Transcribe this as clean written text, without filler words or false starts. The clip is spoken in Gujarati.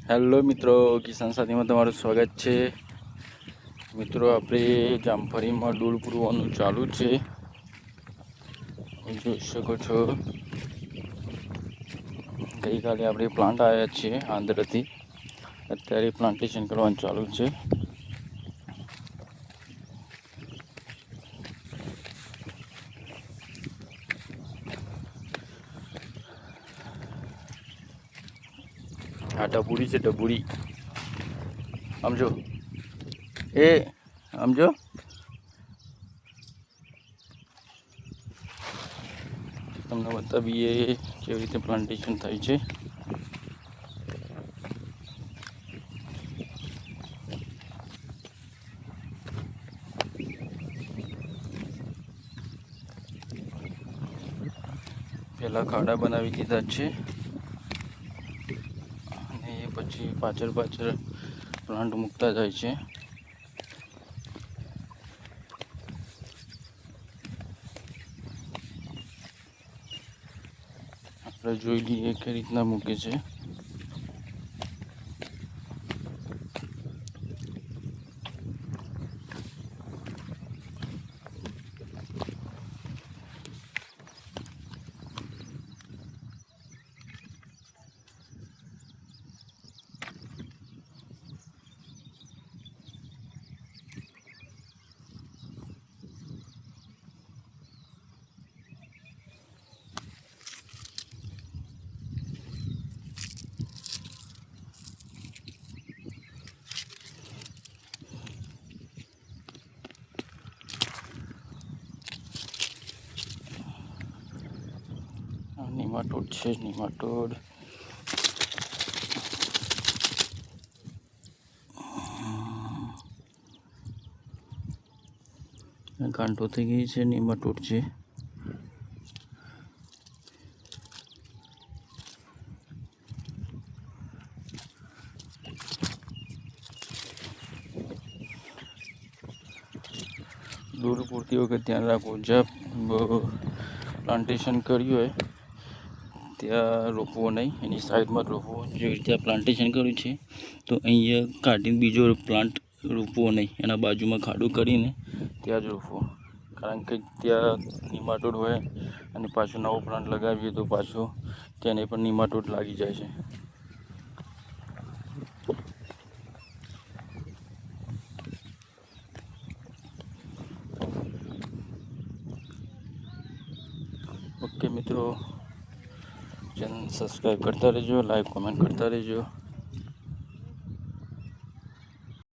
હેલો મિત્રો, કિસાન સાથીમાં તમારું સ્વાગત છે। મિત્રો આપણે જામફળીમાં ડૂલ પૂરવાનું ચાલુ છે। જોઈ શકો છો ગઈકાલે આપણે પ્લાન્ટ આવ્યા છીએ આંધ્રથી, અત્યારે પ્લાન્ટેશન કરવાનું ચાલુ છે। આ ડબુડી છે, ડબુડી સમજો એ સમજો। તમને બતાવીએ કેવી રીતે પ્લાન્ટેશન થાય છે। પહેલા ખાડા બનાવી દીધા છે અને એ પછી પાછળ પ્લાન્ટ મૂકતા જાય છે। આપણે જોઈ લઈએ કઈ રીતના મૂકે છે। નિમાટોડ છે, નિમાટોડ ગાંઠો થઈ ગઈ છે, નિમાટોડ છે। દૂર પૂરતી વખત ધ્યાન રાખવું, જ્યાં પ્લાન્ટેશન કર્યું હોય ત્યાં રોપવો નહીં, એની સાઈડમાં જ રોપવો। જે રીતે પ્લાન્ટેશન કર્યું છે તો અહીંયા કાઢીને બીજો પ્લાન્ટ રોપવો નહીં, એના બાજુમાં ખાડું કરીને ત્યાં જ રોપવો, કારણ કે ત્યાં નિમાટોડ હોય અને પાછો નવો પ્લાન્ટ લગાવીએ તો પાછો તેને પણ નિમાટોડ લાગી જાય છે। ઓકે મિત્રો, ચેનલ સબસ્ક્રાઈબ કરતા રહેજો, લાઈક કોમેન્ટ કરતા રહેજો।